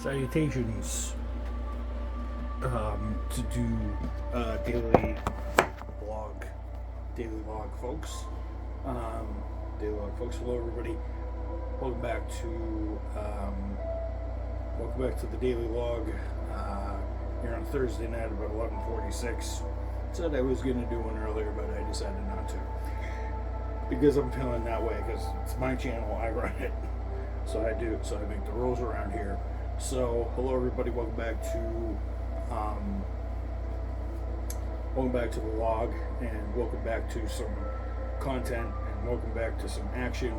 Salutations to do daily log folks. Hello everybody. Welcome back to the daily log. Here on Thursday night about 11:46. Said I was going to do one earlier, but I decided not to because I'm feeling that way. Because it's my channel, I run it, so I make the rules around here. So, hello everybody, welcome back to the log, and welcome back to some content, and welcome back to some action,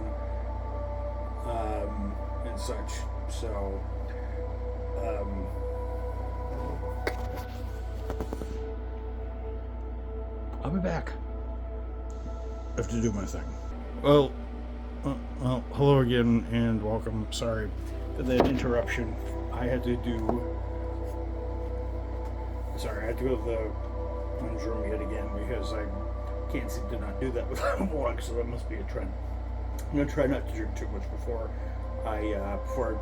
and such. So, I'll be back. I have to do my thing. Well, hello again, and welcome. Sorry for that interruption. I had to go to the men's room yet again because I can't seem to not do that without a vlog, so that must be a trend. I'm going to try not to drink too much before I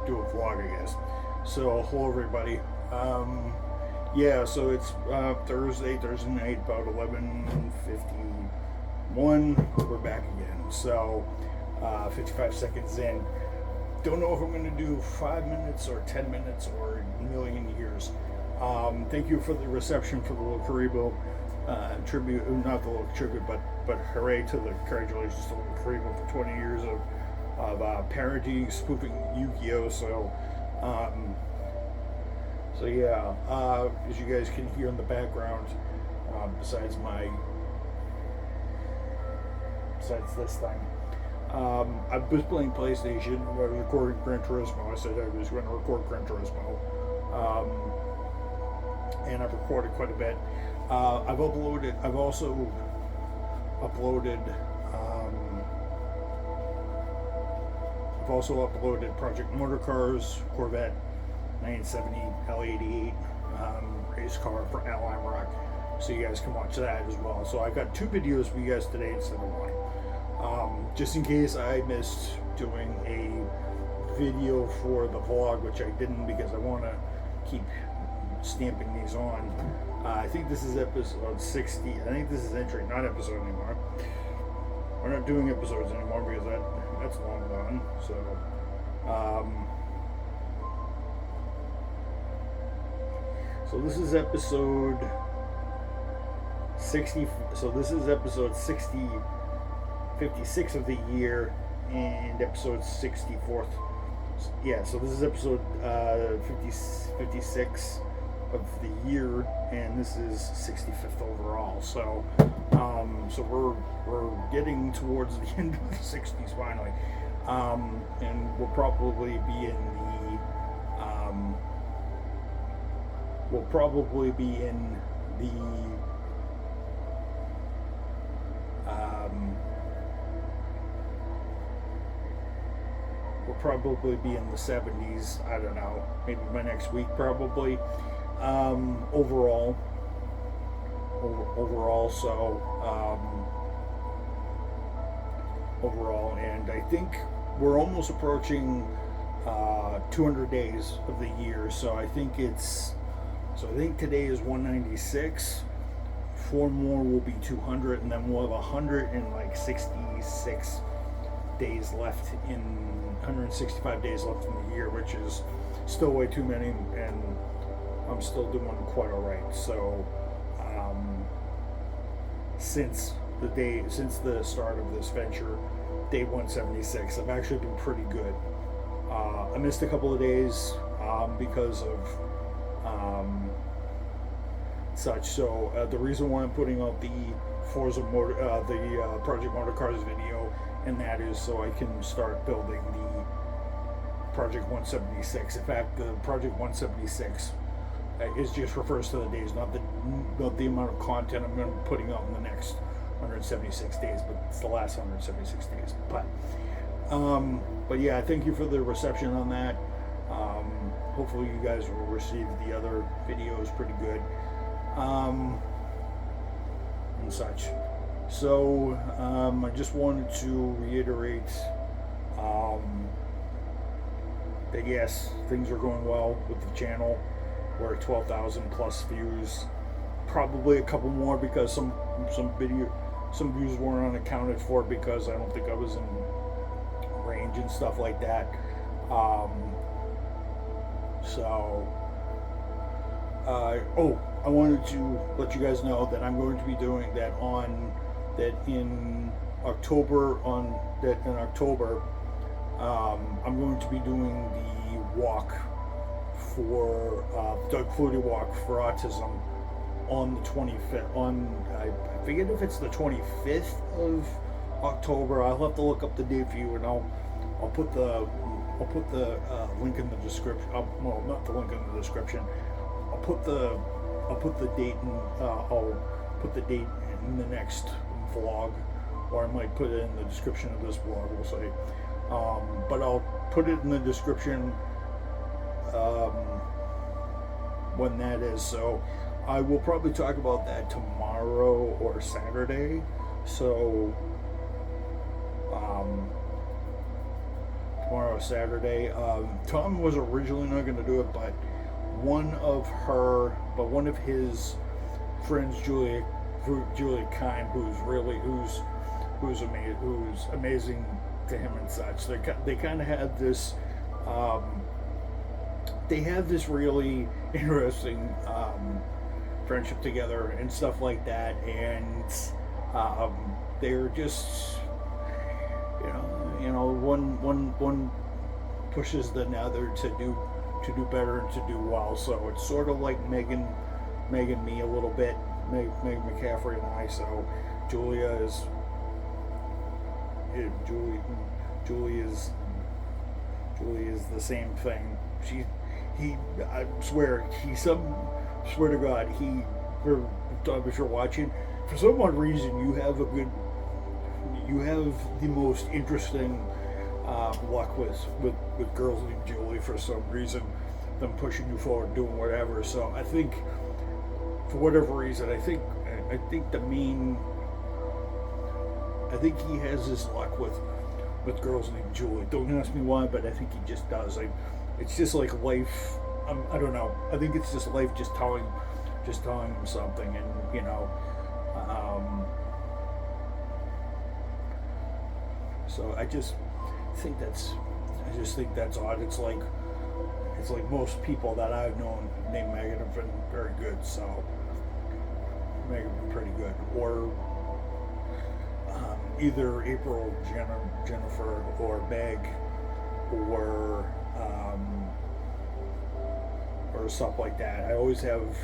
do a vlog, I guess. So, hello everybody. So it's Thursday night, about 11:51. We're back again. So, 55 seconds in. Don't know if I'm going to do 5 minutes or 10 minutes or a million years. Thank you for the reception for the little Karibo tribute, not the little tribute, but hooray to the congratulations to the little Karibo for 20 years of parodying, spoofing Yu-Gi-Oh! So yeah, as you guys can hear in the background, besides this thing, I was playing PlayStation. I was recording Gran Turismo. I said I was going to record Gran Turismo, and I've recorded quite a bit. I've also uploaded Project Motorcars, Corvette 970 L88 race car for Ally Rock, so you guys can watch that as well. So I got 2 videos for you guys today instead of 1. Just in case I missed doing a video for the vlog, which I didn't because I want to keep stamping these on. I think this is episode 60. I think this is entry, not episode anymore. We're not doing episodes anymore because that's long gone. So this is episode 60. So this is episode 56 of the year, and episode 64th. Yeah, so this is episode 56 of the year, and this is 65th overall. So, so we're getting towards the end of the 60s finally, and we'll probably be in the 70s. I don't know, maybe by next week probably. Overall, and I think we're almost approaching 200 days of the year. So I think today is 196. 4 more will be 200, and then we'll have 166 days left 165 days left in the year, which is still way too many, and I'm still doing quite all right. So, since the start of this venture, day 176, I've actually been pretty good. I missed a couple of days because of such. So the reason why I'm putting out the Project Motorcars video, and that is so I can start building the Project 176. In fact, the Project 176 is just refers to the days, not the amount of content I'm going to be putting out in the next 176 days, but it's the last 176 days. But yeah, thank you for the reception on that. Hopefully you guys will receive the other videos pretty good, and such. So I just wanted to reiterate that yes, things are going well with the channel. We're at 12,000 plus views. Probably a couple more because some views weren't unaccounted for because I don't think I was in range and stuff like that. I wanted to let you guys know that I'm going to be doing that in October. I'm going to be doing the walk for Doug Flutie walk for autism on the 25th. I forget if it's the 25th of October. I'll have to look up the date for you, and I'll put the link in the description. Well, not the link in the description. I'll put the date in. I'll put the date in the next vlog, or I might put it in the description of this vlog. We'll say. But I'll put it in the description when that is. So I will probably talk about that tomorrow or Saturday. So tomorrow or Saturday. Tom was originally not going to do it, but one of his friends, Julia Kine, who's amazing to him and such. They kind of had this. They have this really interesting friendship together and stuff like that, and they're just one pushes the other to do better and to do well. So it's sort of like Megan me a little bit, Meg McCaffrey and I. So Julie is the same thing. I swear to God, if you're watching, for some odd reason you have the most interesting luck with girls named Julie for some reason, them pushing you forward, doing whatever. So I think, for whatever reason, I think he has his luck with girls named Julie. Don't ask me why, but I think he just does. It's just like life. I don't know. I think it's just life just telling him something, and so I just think that's odd. It's like most people that I've known named Megan have been very good. So Megan been pretty good, or either April, Jennifer, or Meg, or stuff like that. I always have.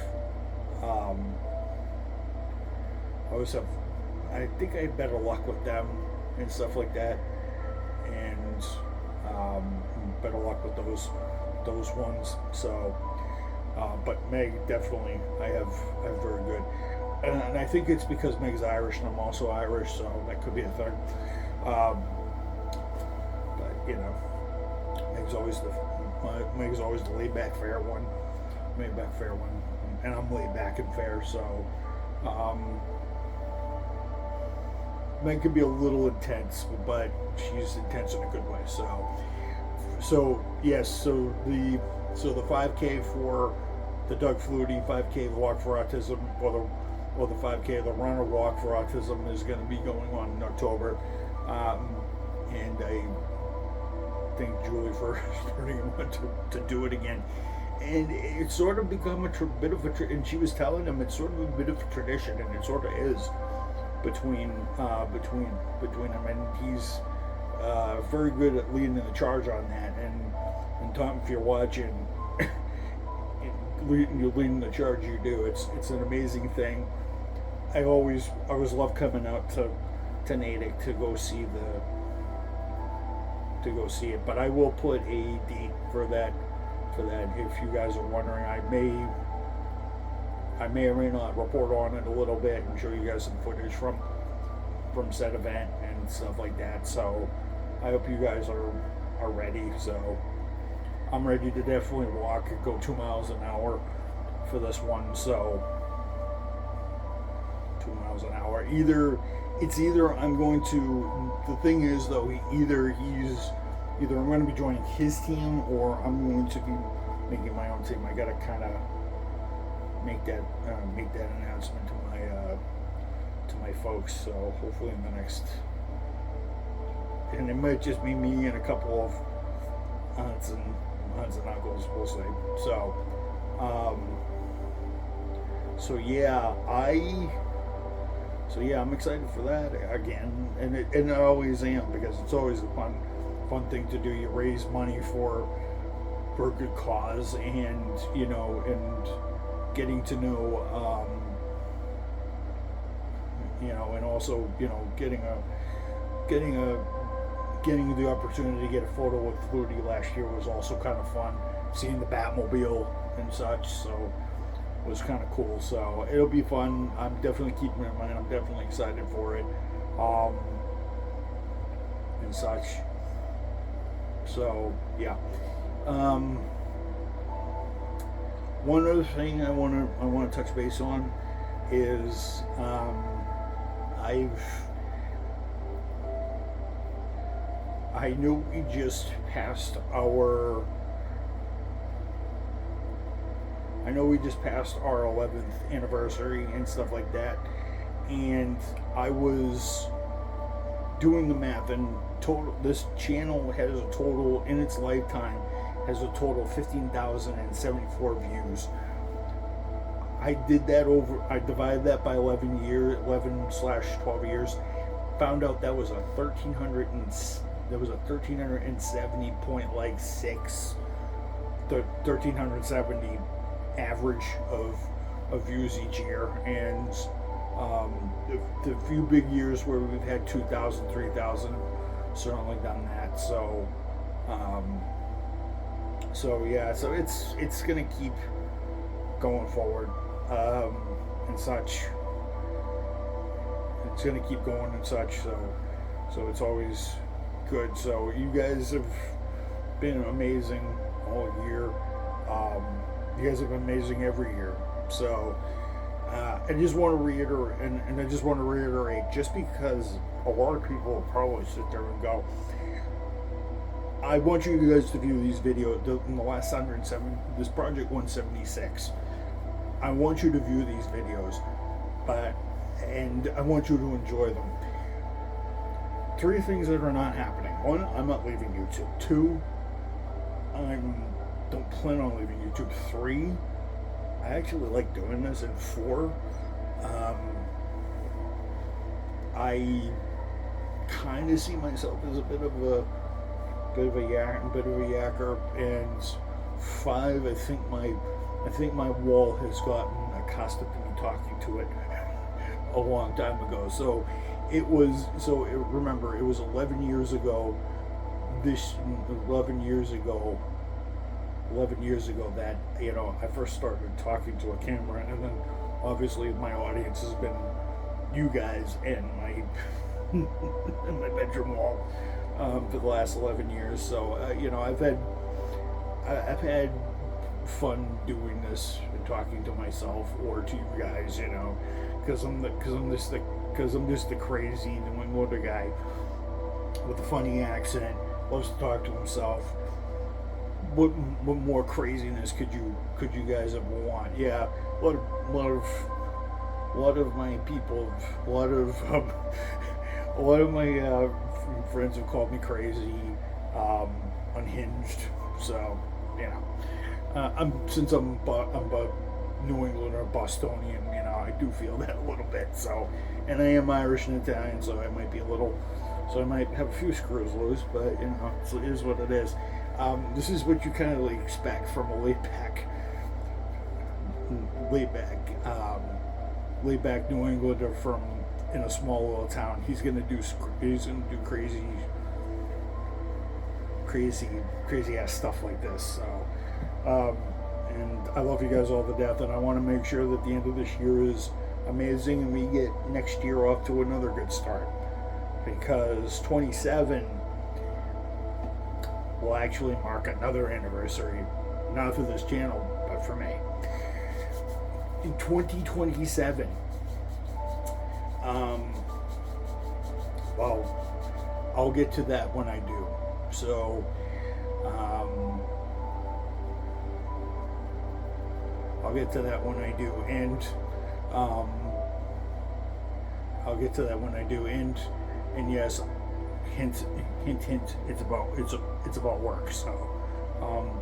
I think I had better luck with them and stuff like that, and better luck with those ones. So, but Meg definitely I have very good. And I think it's because Meg's Irish and I'm also Irish, so that could be a thing. But Meg's always the laid back fair one, and I'm laid back and fair. So Meg can be a little intense, but she's intense in a good way. So yes. So the 5K for the Doug Flutie 5K, the Walk for Autism, or the 5K, the Runner Walk for Autism, is going to be going on in October. And I thank Julie for starting to do it again. And it's sort of become a bit of a, and she was telling him it's sort of a bit of a tradition, and it sort of is between him, and he's very good at leading the charge on that. And Tom, if you're watching, you're leading the charge. You do. It's an amazing thing. I always love coming out to Natick to go see it. But I will put a date for that. If you guys are wondering, I may or may not report on it a little bit and show you guys some footage from said event and stuff like that. So I hope you guys are ready. So I'm ready to definitely walk and go 2 miles an hour for this one. So 2 miles an hour. Either I'm going to. The thing is, though, he's either I'm going to be joining his team or I'm going to be making my own team. I got to kind of make that announcement to my folks. So hopefully in the next, and it might just be me and a couple of aunts and uncles, we'll say. So yeah, I'm excited for that again, and I always am, because it's always a fun thing to do. You raise money for a good cause, and and getting to know, and also getting the opportunity to get a photo with Flutie last year was also kind of fun. Seeing the Batmobile and such, so it was kind of cool. So it'll be fun. I'm definitely keeping it in mind. I'm definitely excited for it, and such. So yeah. One other thing I want to touch base on is I know we just passed our 11th anniversary and stuff like that, and I was doing the math, and this channel has a total, in its lifetime, has a total of 15,074 views. I divided that by 11/12 years, found out that was a 1370 average of views each year, and the few big years where we've had 2,000, 3,000, certainly done that. So yeah, so it's gonna keep going forward, and such. It's gonna keep going and such. So it's always good. So you guys have been amazing all year. You guys have been amazing every year. So I just want to reiterate, and I just want to reiterate, just because a lot of people will probably sit there and go, I want you guys to view these videos in the last 107, this project 176. I want you to view these videos, and I want you to enjoy them. 3 things that are not happening. 1, I'm not leaving YouTube. 2, I don't plan on leaving YouTube. 3, I actually like doing this. And 4, I kind of see myself as a bit of a yacker. And 5, I think my wall has gotten accustomed to me talking to it a long time ago. So remember, it was 11 years ago. 11 years ago that I first started talking to a camera, and then obviously my audience has been you guys and my my bedroom wall for the last 11 years. So I've had fun doing this and talking to myself or to you guys, because I'm just the crazy New Englander guy with a funny accent, loves to talk to himself. What more craziness could you guys ever want? Yeah, a lot of my people, a lot of my friends have called me crazy, unhinged. So since I'm New Englander, Bostonian, I do feel that a little bit. So, and I am Irish and Italian, so I might have a few screws loose, but it is what it is. This is what you kind of expect from a laid back New Englander from in a small little town. He's gonna do crazy ass stuff like this. So, and I love you guys all to death, and I want to make sure that the end of this year is amazing, and we get next year off to another good start, because 27 will actually mark another anniversary, not for this channel, but for me. In 2027, well, I'll get to that when I do. So I'll get to that when I do, and I'll get to that when I do, and yes, hint, hint, hint. It's about work. So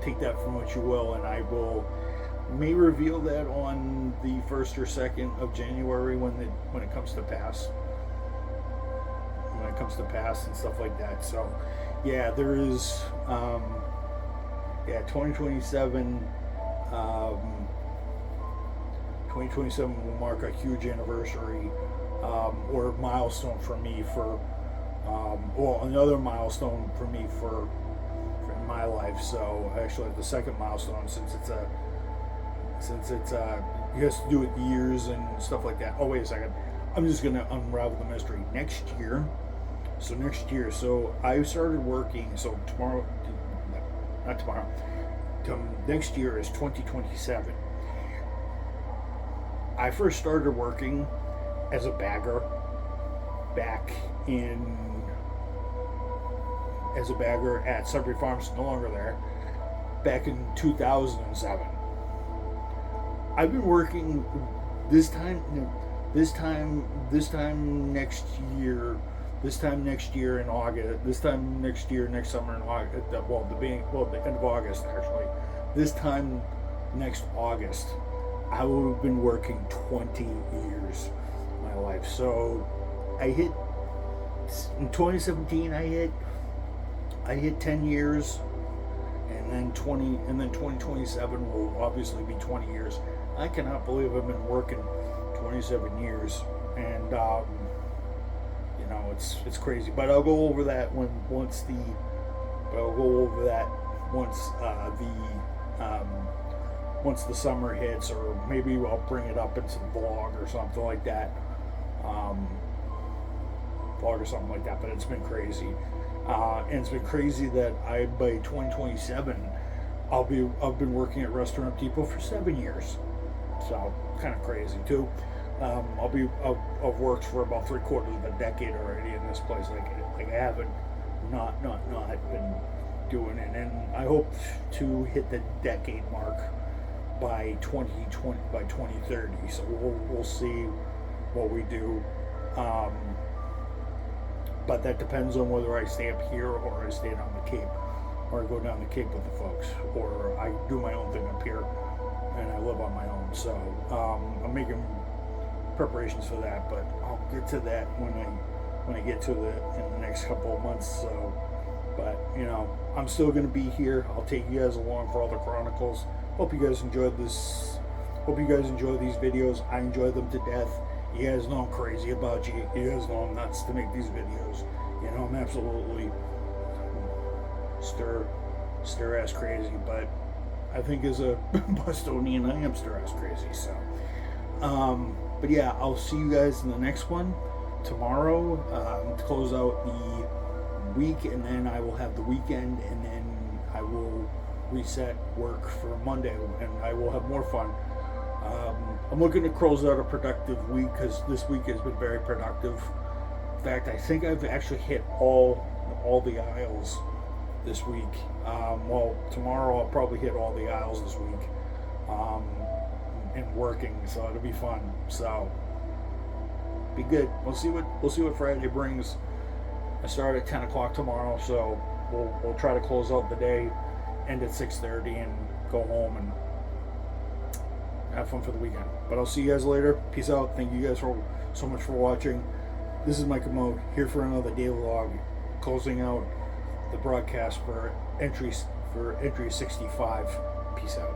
take that from what you will, and I may reveal that on the 1st or 2nd of January when it comes to pass. When it comes to pass and stuff like that. So yeah, there is 2027. 2027 will mark a huge anniversary or milestone for me another milestone for me for in my life. So actually the second milestone, since it's you have to do with years and stuff like that. Oh, wait a second. I'm just gonna unravel the mystery. Next year, so I started working. So next year is 2027. I first started working as a bagger at Sudbury Farms, no longer there, back in 2007. I've been working this time next year in August, next summer in August, the end of August actually. This time next August, I will have been working 20 years of my life. So in 2017 I hit 10 years, and then 2027 will obviously be 20 years. I cannot believe I've been working 27 years, and it's crazy. But I'll go over that once the summer hits, or maybe I'll bring it up in some vlog or something like that. But it's been crazy, and it's been crazy that by 2027 I've been working at Restaurant Depot for 7 years. So kind of crazy too. I've worked for about 3/4 of a decade already in this place. Like I haven't not been doing it, and I hope to hit the decade mark by 2030. So we'll see what we do. But that depends on whether I stay up here or I stay down the Cape, or I go down the Cape with the folks, or I do my own thing up here and I live on my own. So I'm making preparations for that, but I'll get to that when I get to in the next couple of months. So, but I'm still going to be here. I'll take you guys along for all the chronicles. Hope you guys enjoyed this. Hope you guys enjoy these videos. I enjoy them to death. You guys know I'm crazy about you. You guys know I'm nuts to make these videos. I'm absolutely stir ass crazy. But I think as a Bostonian, I am stir ass crazy. So, but yeah, I'll see you guys in the next one tomorrow to close out the week, and then I will have the weekend, and then I will reset work for Monday, and I will have more fun. I'm looking to close out a productive week, because this week has been very productive. In fact, I think I've actually hit all the aisles this week. Tomorrow I'll probably hit all the aisles this week, and working, so it'll be fun. So be good. We'll see what Friday brings. I start at 10 o'clock tomorrow, so we'll try to close out the day, end at 6:30, and go home and have fun for the weekend. But I'll see you guys later. Peace out. Thank you guys so much for watching. This is Mike Commode here for another daily log, closing out the broadcast for entry 65. Peace out.